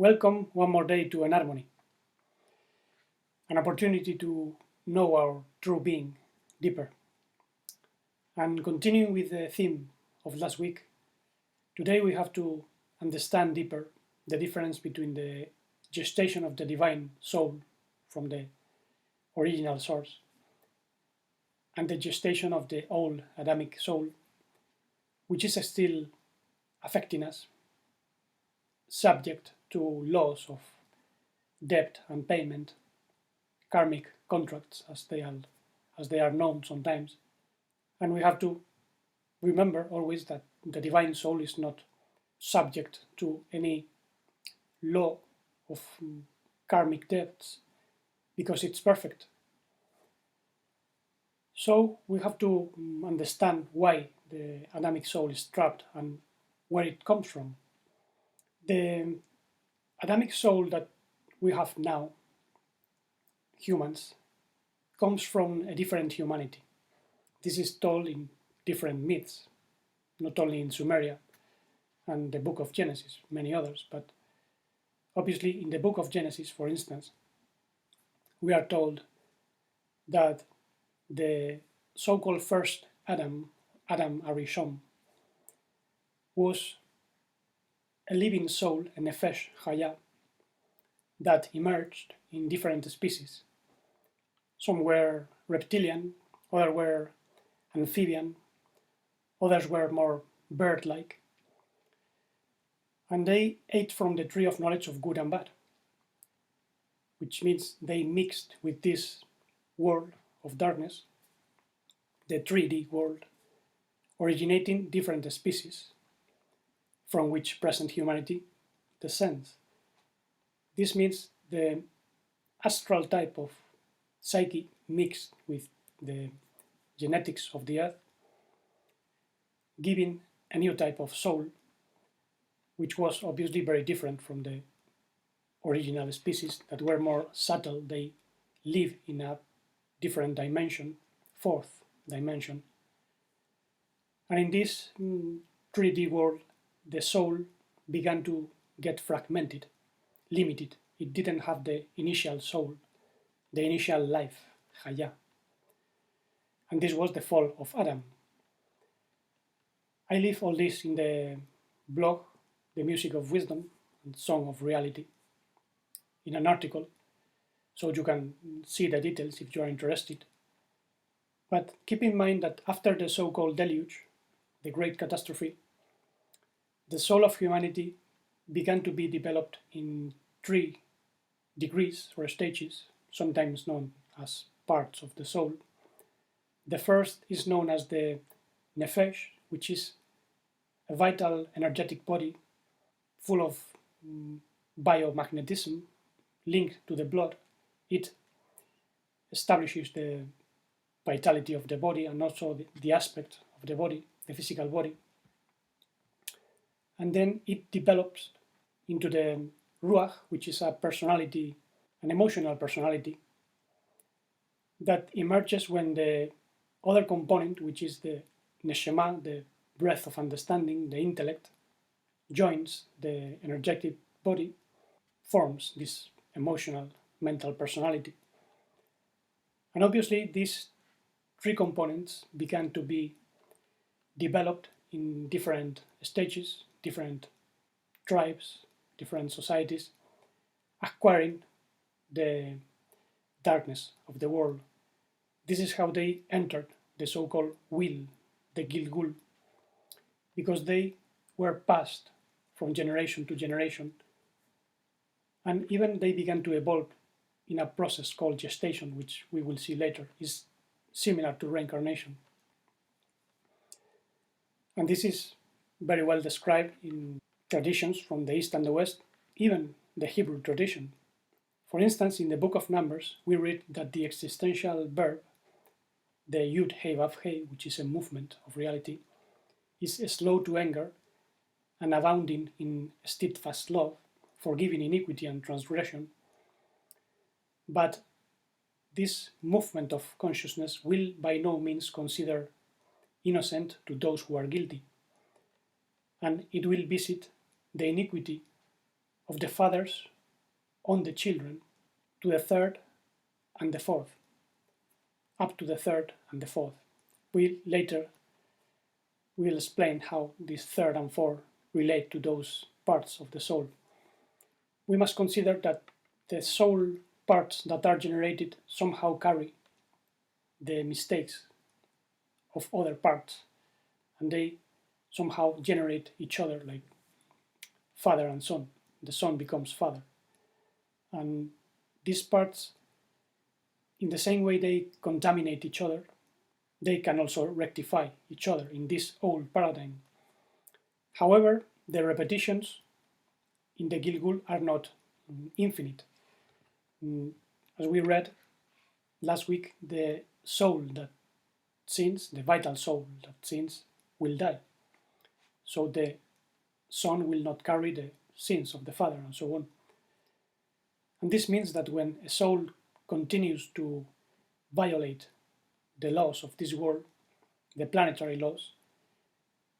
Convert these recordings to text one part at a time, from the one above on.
Welcome one more day to an harmony, an opportunity to know our true being deeper. And continuing with the theme of last week, today we have to understand deeper the difference between the gestation of the divine soul from the original source and the gestation of the old Adamic soul, which is still affecting us, subject to laws of debt and payment, karmic contracts as they are known sometimes. And we have to remember always that the divine soul is not subject to any law of karmic debts because it's perfect. So we have to understand why the Adamic soul is trapped and where it comes from. The Adamic soul that we have now, humans, comes from a different humanity. This is told in different myths, not only in Sumeria and the book of Genesis, many others, but obviously in the book of Genesis, for instance, we are told that the so-called first Adam Arishon, was a living soul, a nefesh chaya, that emerged in different species. Some were reptilian, others were amphibian, others were more bird-like, and they ate from the tree of knowledge of good and bad, which means they mixed with this world of darkness, the 3D world, originating different species from which present humanity descends. This means the astral type of psyche mixed with the genetics of the earth, giving a new type of soul, which was obviously very different from the original species that were more subtle. They live in a different dimension, fourth dimension. And in this 3D world, the soul began to get fragmented, limited. It didn't have the initial soul, the initial life, Chaya. And this was the fall of Adam. I leave all this in the blog, The Music of Wisdom and Song of Reality, in an article, so you can see the details if you are interested. But keep in mind that after the so-called deluge, the great catastrophe, the soul of humanity began to be developed in 3 degrees or stages, sometimes known as parts of the soul. The first is known as the nefesh, which is a vital, energetic body full of biomagnetism linked to the blood. It establishes the vitality of the body and also the aspect of the body, the physical body. And then it develops into the ruach, which is a personality, an emotional personality, that emerges when the other component, which is the neshama, the breath of understanding, the intellect, joins the energetic body, forms this emotional, mental personality. And obviously these 3 components began to be developed in different stages, different tribes, different societies, acquiring the darkness of the world. This is how they entered the so-called will, the Gilgul, because they were passed from generation to generation, and even they began to evolve in a process called gestation, which we will see later is similar to reincarnation. And this is very well described in traditions from the East and the West, even the Hebrew tradition. For instance, in the book of Numbers, we read that the existential verb, the Yud Hei Vav Hei, which is a movement of reality, is slow to anger and abounding in steadfast love, forgiving iniquity and transgression. But this movement of consciousness will by no means consider innocent to those who are guilty, and it will visit the iniquity of the fathers on the children to the third and the fourth, up to the third and the fourth. We later will explain how this third and fourth relate to those parts of the soul. We must consider that the soul parts that are generated somehow carry the mistakes of other parts, and they somehow generate each other, like father and son. The son becomes father. And these parts, in the same way they contaminate each other, they can also rectify each other in this old paradigm. However, the repetitions in the Gilgul are not infinite. As we read last week, the soul that sins, the vital soul that sins, will die. So the son will not carry the sins of the father, and so on. And this means that when a soul continues to violate the laws of this world, the planetary laws,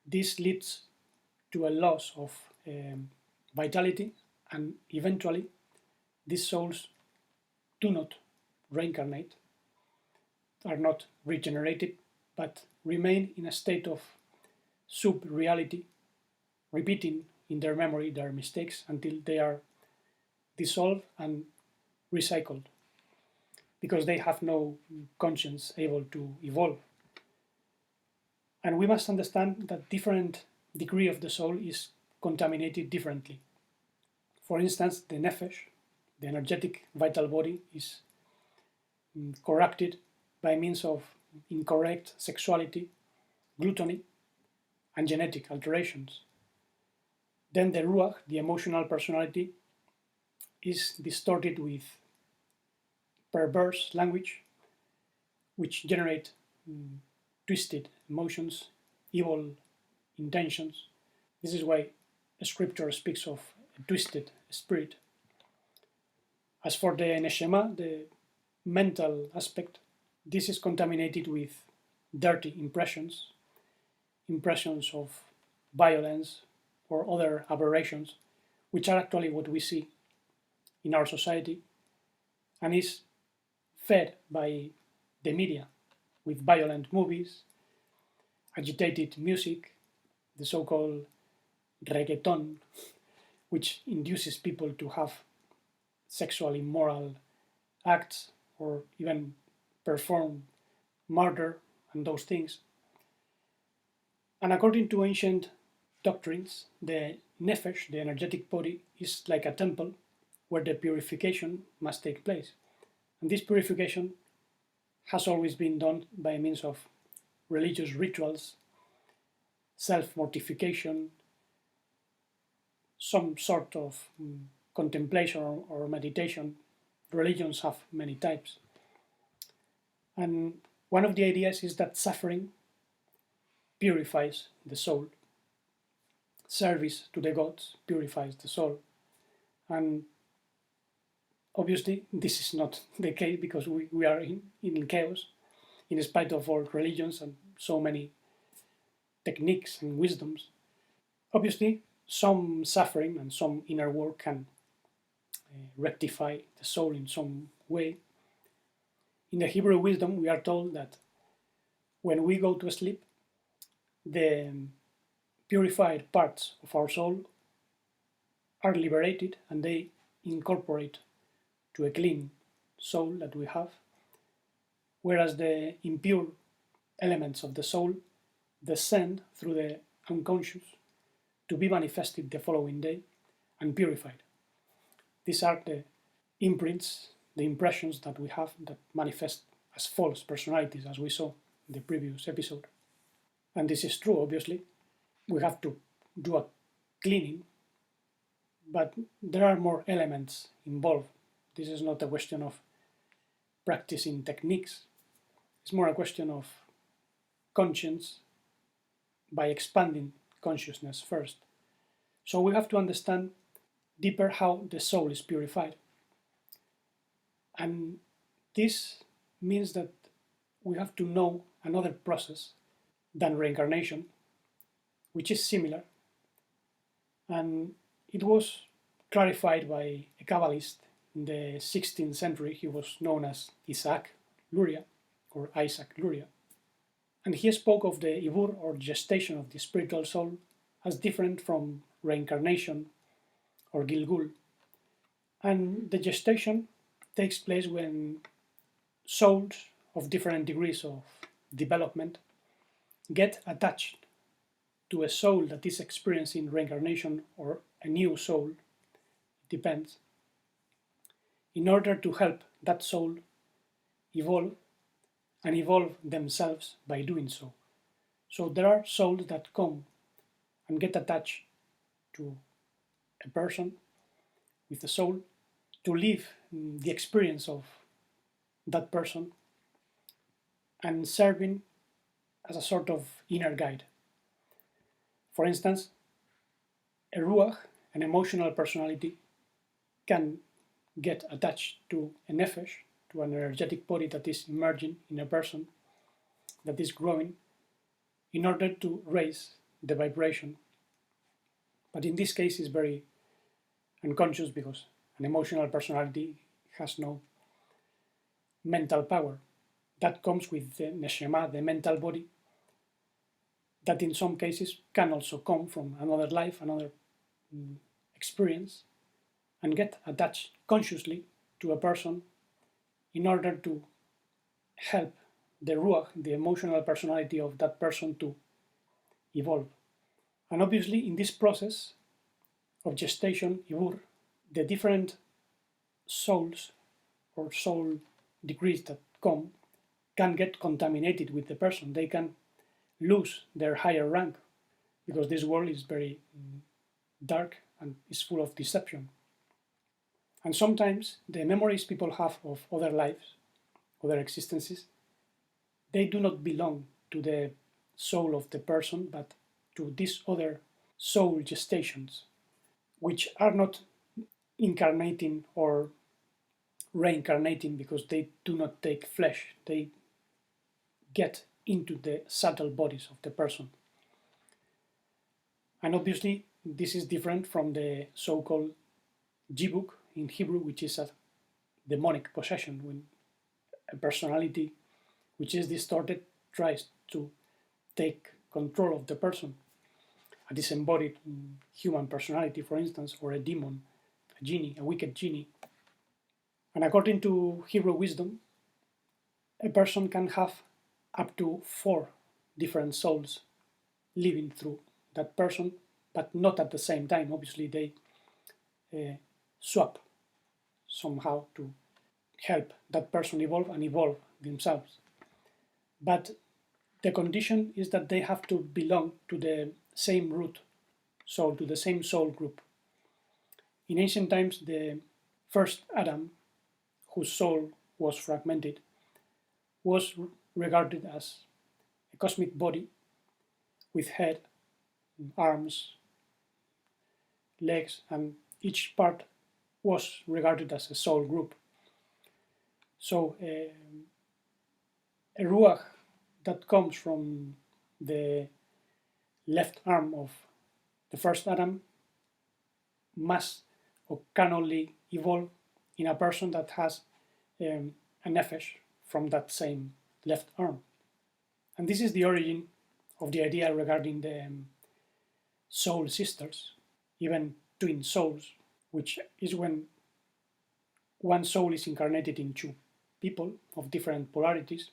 this leads to a loss of vitality, and eventually these souls do not reincarnate, are not regenerated, but remain in a state of sub-reality, repeating in their memory their mistakes until they are dissolved and recycled, because they have no conscience able to evolve. And we must understand that different degree of the soul is contaminated differently. For instance, the nefesh, the energetic vital body, is corrupted by means of incorrect sexuality, gluttony, and genetic alterations. Then the ruach, the emotional personality, is distorted with perverse language, which generate twisted emotions, evil intentions. This is why Scripture speaks of a twisted spirit. As for the neshama, the mental aspect, this is contaminated with dirty impressions, impressions of violence or other aberrations, which are actually what we see in our society, and is fed by the media with violent movies, agitated music, the so-called reggaeton, which induces people to have sexual immoral acts or even perform murder and those things. And according to ancient doctrines, the nefesh, the energetic body, is like a temple where the purification must take place. And this purification has always been done by means of religious rituals, self-mortification, some sort of contemplation or meditation. Religions have many types. And one of the ideas is that suffering purifies the soul. Service to the gods purifies the soul. And obviously, this is not the case, because we are in chaos, in spite of all religions and so many techniques and wisdoms. Obviously, some suffering and some inner work can rectify the soul in some way. In the Hebrew wisdom, we are told that when we go to sleep, the purified parts of our soul are liberated and they incorporate to a clean soul that we have, whereas the impure elements of the soul descend through the unconscious to be manifested the following day and purified. These are the imprints, the impressions that we have that manifest as false personalities, as we saw in the previous episode. And this is true, obviously. We have to do a cleaning, but there are more elements involved. This is not a question of practicing techniques. It's more a question of conscience by expanding consciousness first. So we have to understand deeper how the soul is purified. And this means that we have to know another process than reincarnation, which is similar. And it was clarified by a Kabbalist in the 16th century. He was known as Isaac Luria, or Isaac Luria. And he spoke of the Ibur, or gestation of the spiritual soul, as different from reincarnation or Gilgul. And the gestation takes place when souls of different degrees of development get attached to a soul that is experiencing reincarnation or a new soul, it depends, in order to help that soul evolve and evolve themselves by doing so. So there are souls that come and get attached to a person with a soul to live the experience of that person and serving as a sort of inner guide. For instance, a ruach, an emotional personality, can get attached to a nefesh, to an energetic body that is emerging in a person, that is growing, in order to raise the vibration. But in this case, it's very unconscious because an emotional personality has no mental power. That comes with the neshama, the mental body, that in some cases can also come from another life, another experience, and get attached consciously to a person in order to help the ruach, the emotional personality of that person, to evolve. And obviously, in this process of gestation, Ibur, the different souls or soul degrees that come can get contaminated with the person. They can lose their higher rank because this world is very dark and is full of deception. And sometimes the memories people have of other lives, other existences, they do not belong to the soul of the person, but to these other soul gestations, which are not incarnating or reincarnating because they do not take flesh. They get into the subtle bodies of the person. And obviously, this is different from the so-called jibuk in Hebrew, which is a demonic possession, when a personality which is distorted tries to take control of the person. A disembodied human personality, for instance, or a demon, a genie, a wicked genie. And according to Hebrew wisdom, a person can have up to 4 different souls living through that person, but not at the same time. Obviously, they swap somehow to help that person evolve and evolve themselves. But the condition is that they have to belong to the same root soul, to the same soul group. In ancient times, the first Adam, whose soul was fragmented, was regarded as a cosmic body with head, arms, legs, and each part was regarded as a soul group. So a ruach that comes from the left arm of the first Adam must or can only evolve in a person that has a nefesh from that same left arm. And this is the origin of the idea regarding the soul sisters, even twin souls, which is when one soul is incarnated in 2 people of different polarities,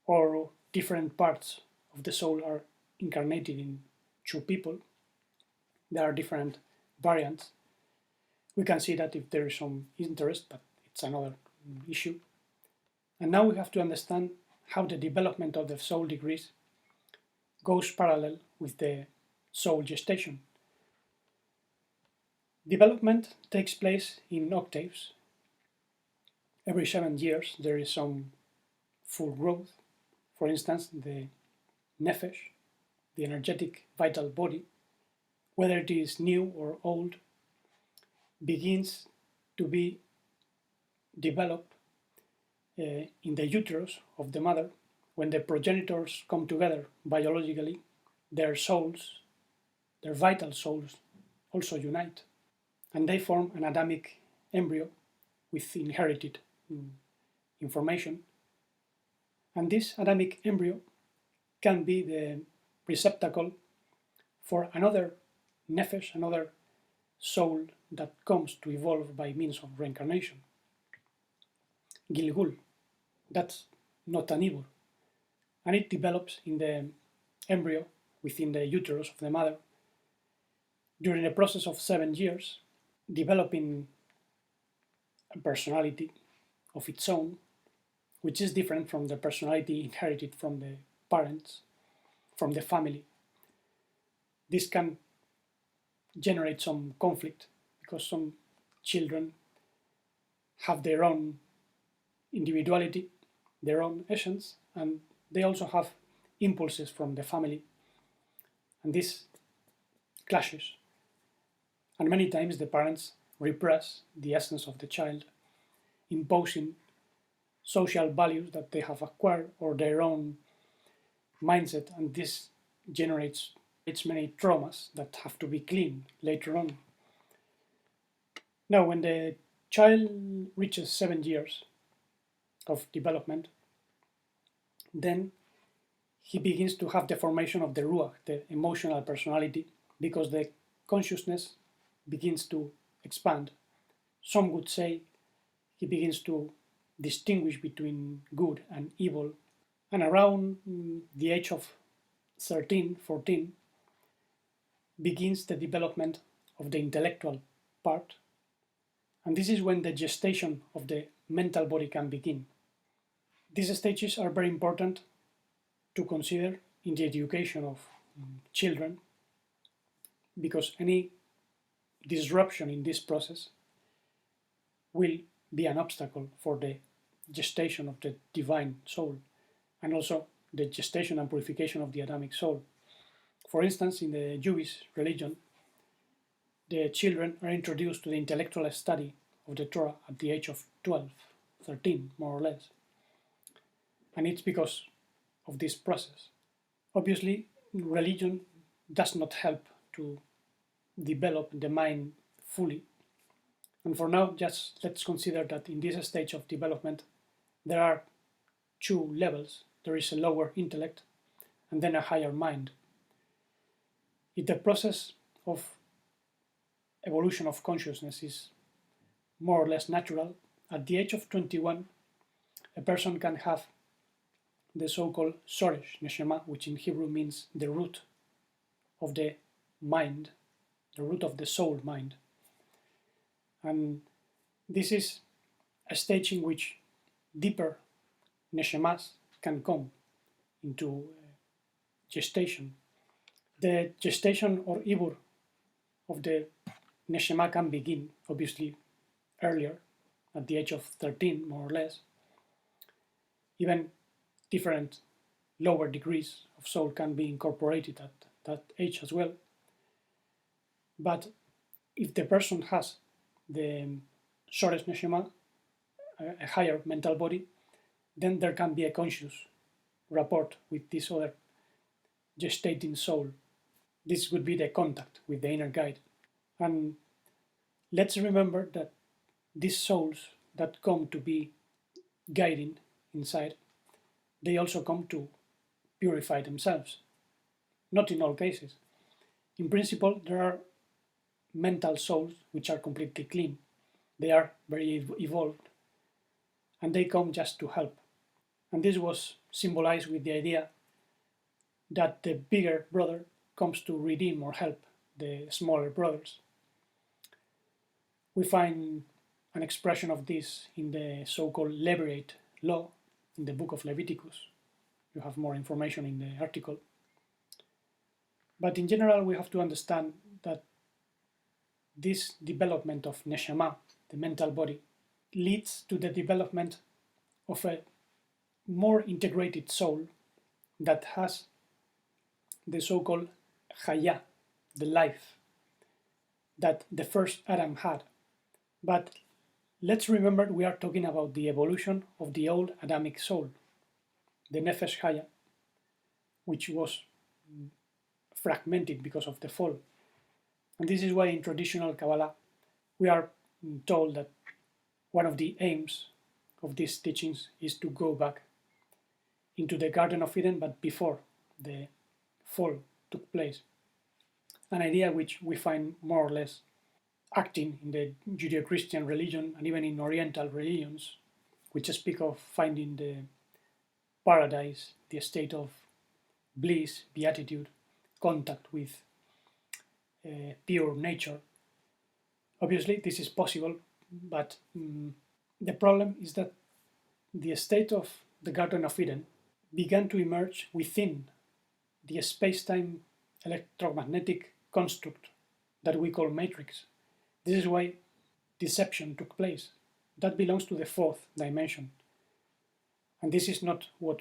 or different parts of the soul are incarnated in 2 people. There are different variants. We can see that if there is some interest, but it's another issue. And now we have to understand how the development of the soul degrees goes parallel with the soul gestation. Development takes place in octaves. Every 7 years there is some full growth. For instance, the nefesh, the energetic vital body, whether it is new or old, begins to be developed in the uterus of the mother. When the progenitors come together biologically, their souls, their vital souls, also unite. and they form an Adamic embryo with inherited information. And this Adamic embryo can be the receptacle for another nefesh, another soul that comes to evolve by means of reincarnation. Gilgul, that's not an Ibur, and it develops in the embryo within the uterus of the mother during a process of 7 years, developing a personality of its own, which is different from the personality inherited from the parents, from the family. This can generate some conflict because some children have their own individuality, their own essence, and they also have impulses from the family, and this clashes. And many times the parents repress the essence of the child, imposing social values that they have acquired or their own mindset, and this generates many traumas that have to be cleaned later on. Now, when the child reaches 7 years of development, then he begins to have the formation of the ruach, the emotional personality, because the consciousness begins to expand. Some would say he begins to distinguish between good and evil, and around the age of 13, 14, begins the development of the intellectual part, and this is when the gestation of the mental body can begin. These stages are very important to consider in the education of children, because any disruption in this process will be an obstacle for the gestation of the divine soul, and also the gestation and purification of the Adamic soul. For instance, in the Jewish religion, the children are introduced to the intellectual study of the Torah at the age of 12, 13, more or less. And it's because of this process. Obviously, religion does not help to develop the mind fully. And for now, just let's consider that in this stage of development, there are 2 levels. There is a lower intellect and then a higher mind. If the process of evolution of consciousness is more or less natural, at the age of 21, a person can have the so-called Soresh Neshama, which in Hebrew means the root of the mind, the root of the soul mind. And this is a stage in which deeper Neshamas can come into gestation. The gestation or Ibur of the Neshama can begin, obviously, earlier, at the age of 13, more or less. Even different lower degrees of soul can be incorporated at that age as well. But if the person has the Soresh Neshama, a higher mental body, then there can be a conscious rapport with this other gestating soul. This would be the contact with the inner guide. And let's remember that these souls that come to be guiding inside, they also come to purify themselves. Not in all cases. In principle, there are mental souls which are completely clean. They are very evolved, and they come just to help. And this was symbolized with the idea that the bigger brother comes to redeem or help the smaller brothers. We find an expression of this in the so-called Levirate law in the book of Leviticus. You have more information in the article. But in general, we have to understand that this development of Neshama, the mental body, leads to the development of a more integrated soul that has the so-called Chaya, the life that the first Adam had. But let's remember we are talking about the evolution of the old Adamic soul, the Nefesh Chaya, which was fragmented because of the fall. And this is why in traditional Kabbalah We are told that one of the aims of these teachings is to go back into the Garden of Eden, but before the fall took place. An idea which we find more or less acting in the Judeo-Christian religion and even in Oriental religions, which speak of finding the paradise, the state of bliss, beatitude, contact with pure nature. Obviously, this is possible, but the problem is that the state of the Garden of Eden began to emerge within the space-time electromagnetic construct that we call matrix. This is why deception took place. That belongs to the fourth dimension. And this is not what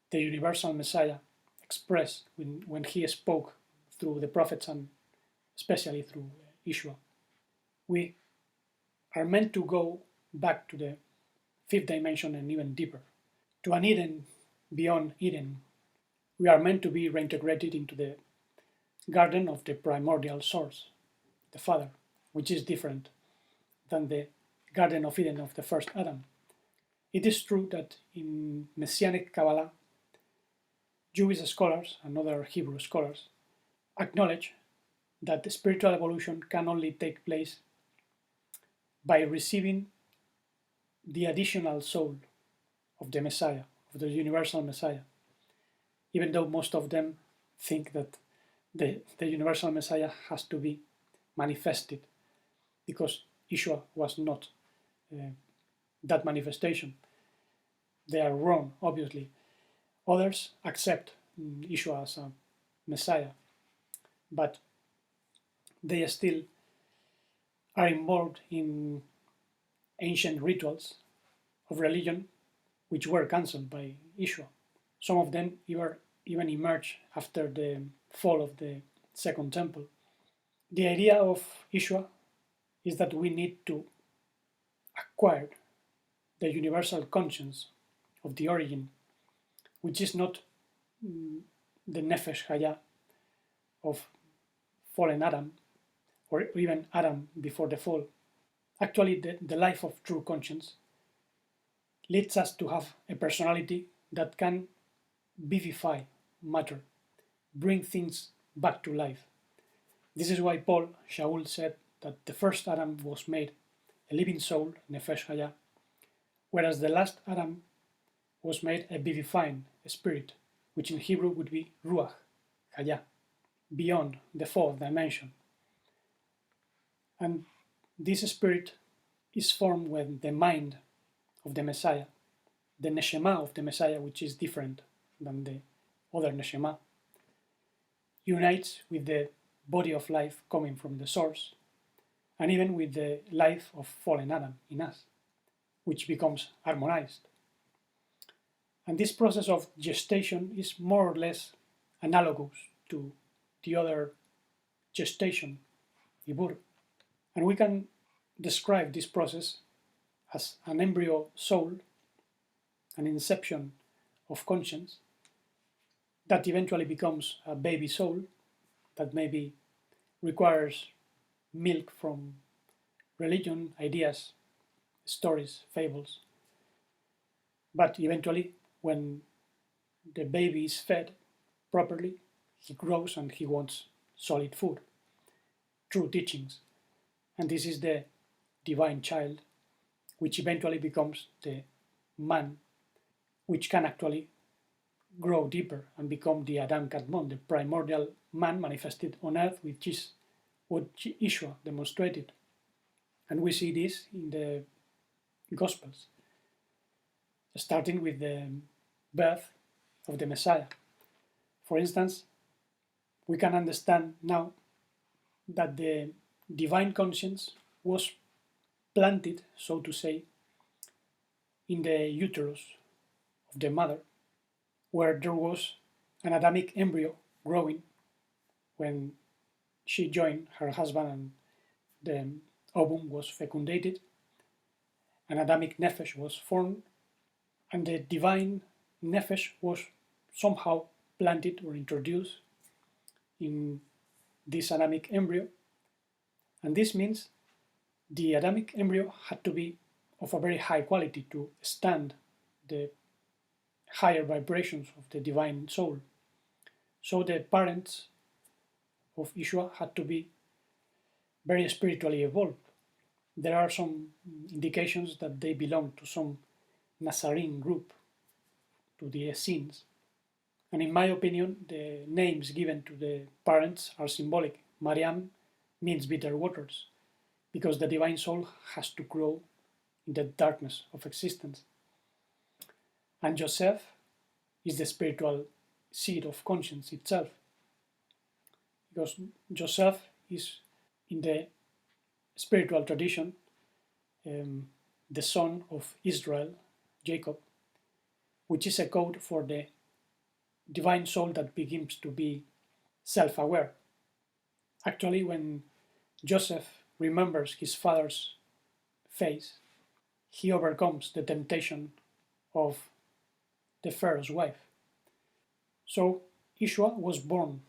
the universal Messiah expressed when he spoke through the prophets and especially through Yeshua. We are meant to go back to the fifth dimension and even deeper, to an Eden beyond Eden. We are meant to be reintegrated into the garden of the primordial source, the Father, which is different than the Garden of Eden of the first Adam. It is true that in Messianic Kabbalah, Jewish scholars and other Hebrew scholars acknowledge that the spiritual evolution can only take place by receiving the additional soul of the Messiah, of the universal Messiah, even though most of them think that the universal Messiah has to be manifested because Yeshua was not that manifestation. They are wrong, obviously. Others accept Yeshua as a Messiah, but they still are involved in ancient rituals of religion which were cancelled by Yeshua. Some of them even emerged after the fall of the Second Temple. The idea of Yeshua is that we need to acquire the universal conscience of the origin, which is not the Nefesh Hayah of fallen Adam, or even Adam before the fall. Actually, the life of true conscience leads us to have a personality that can vivify matter, bring things back to life. This is why Paul Shaul said that the first Adam was made a living soul, Nefesh Hayah, whereas the last Adam was made a vivifying spirit, which in Hebrew would be Ruach Hayah, beyond the fourth dimension. And this spirit is formed when the mind of the Messiah, the Neshama of the Messiah, which is different than the other Neshama, unites with the body of life coming from the source, and even with the life of fallen Adam in us, which becomes harmonized. And this process of gestation is more or less analogous to the other gestation, Ibur. And we can describe this process as an embryo soul, an inception of conscience, that eventually becomes a baby soul that maybe requires milk from religion, ideas, stories, fables. But eventually, when the baby is fed properly, he grows and he wants solid food, true teachings. And this is the divine child, which eventually becomes the man, which can actually grow deeper and become the Adam Kadmon, the primordial man manifested on earth, which is what Yeshua demonstrated. And we see this in the Gospels, starting with the birth of the Messiah. For instance, we can understand now that the divine conscience was planted, so to say, in the uterus of the mother, where there was an Adamic embryo growing when she joined her husband and the ovum was fecundated. An Adamic Nefesh was formed, and the divine Nefesh was somehow planted or introduced in this Adamic embryo. And this means The Adamic embryo had to be of a very high quality to stand the higher vibrations of the divine soul. So the parents of Yeshua had to be very spiritually evolved. There are some indications that they belong to some Nazarene group, to the Essenes. And in my opinion, the names given to the parents are symbolic. Mariam means bitter waters, because the divine soul has to grow in the darkness of existence. And Joseph is the spiritual seed of conscience itself, because Joseph is, in the spiritual tradition, the son of Israel, Jacob, which is a code for the divine soul that begins to be self-aware. Actually, when Joseph remembers his father's face, he overcomes the temptation of the Pharaoh's wife. So Yeshua was born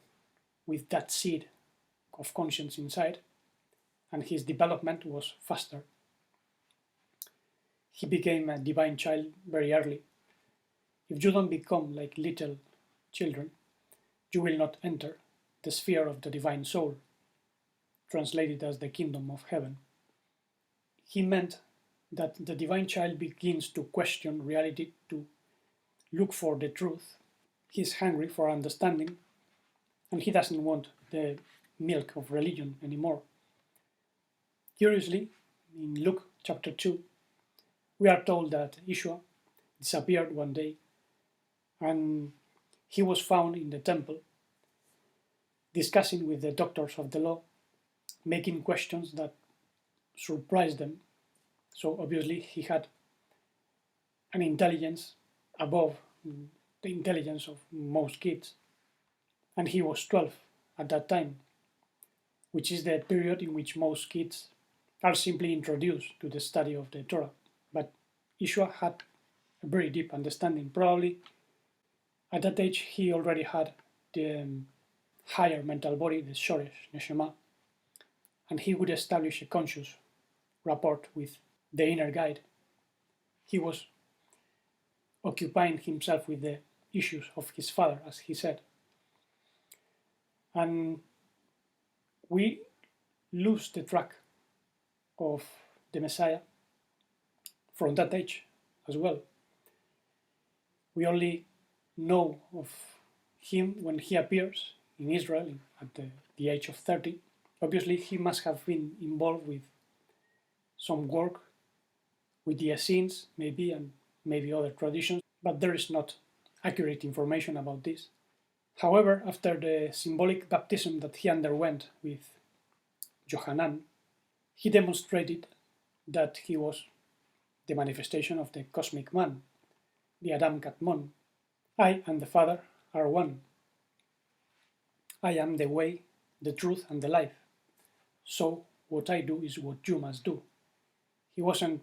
with that seed of conscience inside, and his development was faster. He became a divine child very early. If you don't become like little children, you will not enter the sphere of the divine soul, translated as the kingdom of heaven. He meant that the divine child begins to question reality, to look for the truth. He's hungry for understanding, and he doesn't want the milk of religion anymore. Curiously, in Luke chapter 2, we are told that Yeshua disappeared one day, and he was found in the temple discussing with the doctors of the law, making questions that surprised them. So obviously he had an intelligence above the intelligence of most kids. And he was 12 at that time, which is the period in which most kids are simply introduced to the study of the Torah. But Yeshua had a very deep understanding. Probably at that age he already had the higher mental body, the Shoresh, Neshama, and he would establish a conscious rapport with the inner guide. He was occupying himself with the issues of his father, as he said. And we lose the track of the Messiah from that age as well. We only know of him when he appears in Israel at the age of 30. Obviously, he must have been involved with some work with the Essenes, maybe, and maybe other traditions, but there is not accurate information about this. However, after the symbolic baptism that he underwent with Johanan, he demonstrated that he was the manifestation of the cosmic man, the Adam Katmon. I and the Father are one. I am the way, the truth, and the life. So what I do is what you must do. He wasn't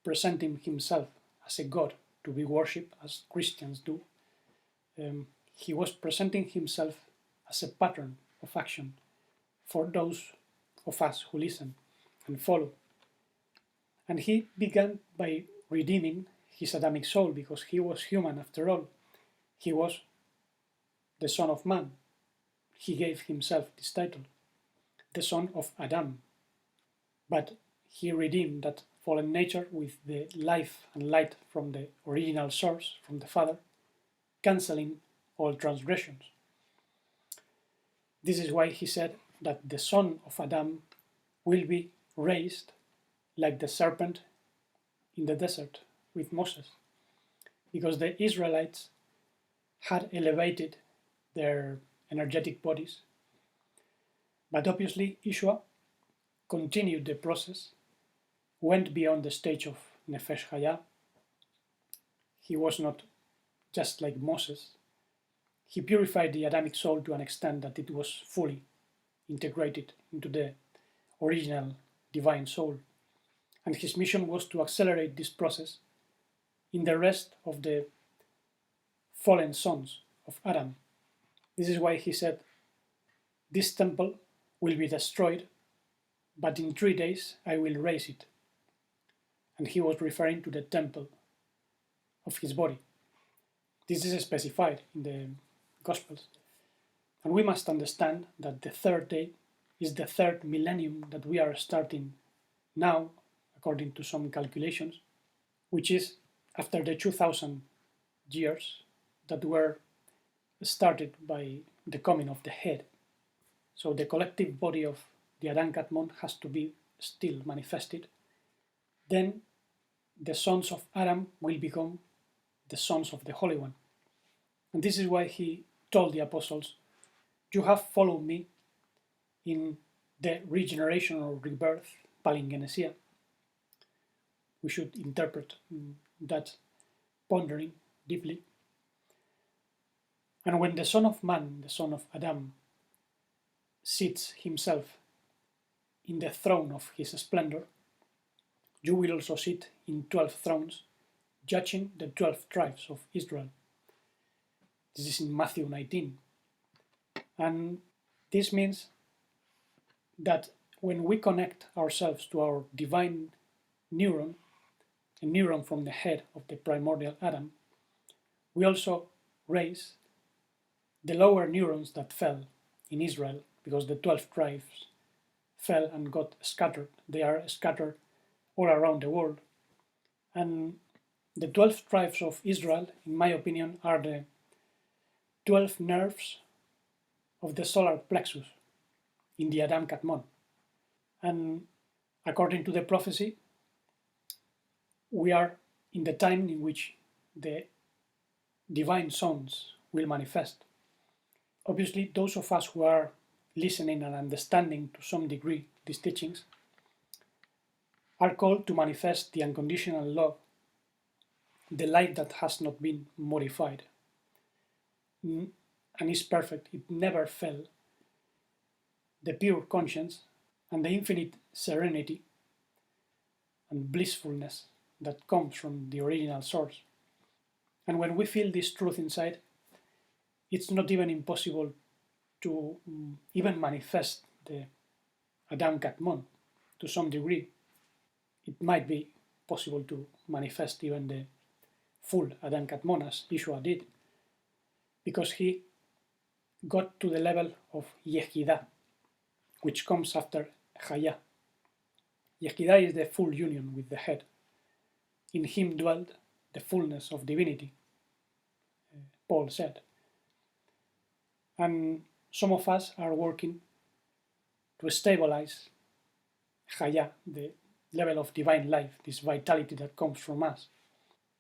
presenting himself as a god to be worshipped as Christians do. He was presenting himself as a pattern of action for those of us who listen and follow. And he began by redeeming his Adamic soul, because he was human after all. He was the Son of Man. He gave himself this title, the Son of Adam. But he redeemed that fallen nature with the life and light from the original source, from the Father, cancelling all transgressions. This is why he said that the son of Adam will be raised like the serpent in the desert with Moses, because the Israelites had elevated their energetic bodies. But obviously Yeshua continued the process, went beyond the stage of Nefesh Hayah. He was not just like Moses. He purified the Adamic soul to an extent that it was fully integrated into the original divine soul. And his mission was to accelerate this process in the rest of the fallen sons of Adam. This is why he said, this temple will be destroyed but in 3 days I will raise it. And he was referring to the temple of his body. This is specified in the Gospels. And we must understand that the third day is the third millennium that we are starting now, according to some calculations, which is after the 2000 years that were started by the coming of the head. So the collective body of the Adam Kadmon has to be still manifested. Then the sons of Adam will become the sons of the Holy One. And this is why he told the apostles, you have followed me in the regeneration or rebirth, palingenesia. We should interpret that pondering deeply. And when the Son of Man, the Son of Adam, sits himself in the throne of his splendor, you will also sit in 12 thrones, judging the 12 tribes of Israel. This is in Matthew 19. And this means that when we connect ourselves to our divine neuron, a neuron from the head of the primordial Adam, we also raise the lower neurons that fell in Israel, because the 12 tribes fell and got scattered. They are scattered all around the world. And the 12 tribes of Israel, in my opinion, are the 12 nerves of the solar plexus in the Adam Kadmon. And according to the prophecy, we are in the time in which the divine sons will manifest. Obviously, those of us who are listening and understanding to some degree these teachings are called to manifest the unconditional love, the life that has not been modified and is perfect, it never fell, the pure conscience and the infinite serenity and blissfulness that comes from the original source. And when we feel this truth inside, it's not even impossible to even manifest the Adam Kadmon to some degree. It might be possible to manifest even the full Adam Kadmon as Yeshua did, because he got to the level of Yehidah, which comes after Chaya. Yehidah is the full union with the head. In him dwelt the fullness of divinity, Paul said. And some of us are working to stabilize Chaya, the level of divine life, this vitality that comes from us.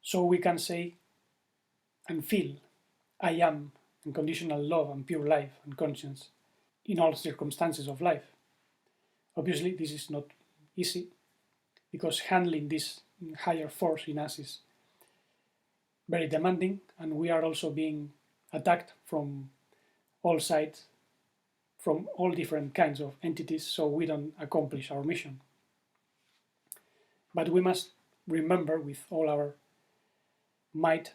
So we can say and feel, I am unconditional love and pure life and conscience in all circumstances of life. Obviously, this is not easy, because handling this higher force in us is very demanding, and we are also being attacked from all sides, from all different kinds of entities, so we don't accomplish our mission. But we must remember with all our might,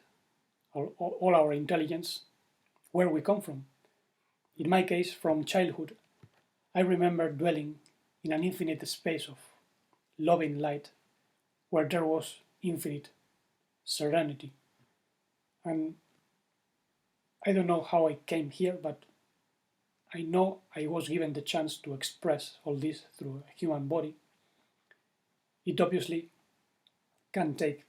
all our intelligence, where we come from. In my case, from childhood, I remember dwelling in an infinite space of loving light, where there was infinite serenity. And I don't know how I came here, but I know I was given the chance to express all this through a human body. It obviously can take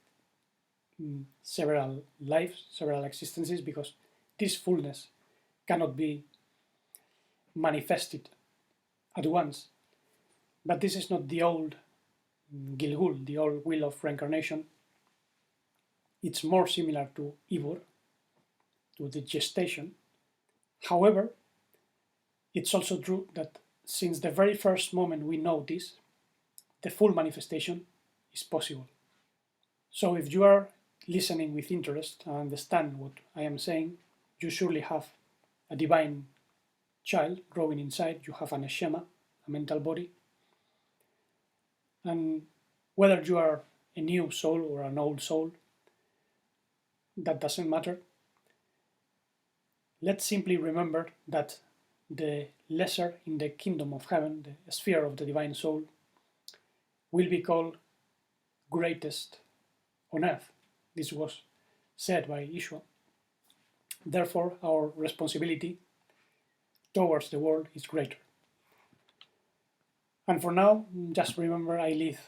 several lives, several existences, because this fullness cannot be manifested at once. But this is not the old Gilgul, the old wheel of reincarnation. It's more similar to Ibur, to the gestation. However, it's also true that since the very first moment we know this, the full manifestation is possible. So if you are listening with interest and understand what I am saying, you surely have a divine child growing inside, you have an neshama, a mental body. And whether you are a new soul or an old soul, that doesn't matter. Let's simply remember that the lesser in the kingdom of heaven, the sphere of the divine soul, will be called greatest on earth. This was said by Yeshua. Therefore, our responsibility towards the world is greater. And for now, just remember I leave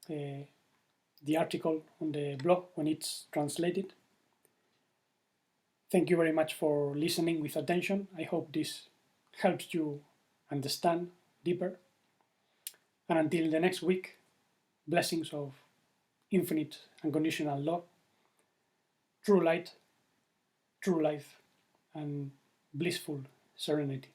the article on the blog when it's translated. Thank you very much for listening with attention. I hope this helps you understand deeper. And until the next week, blessings of infinite unconditional love, true light, true life, and blissful serenity.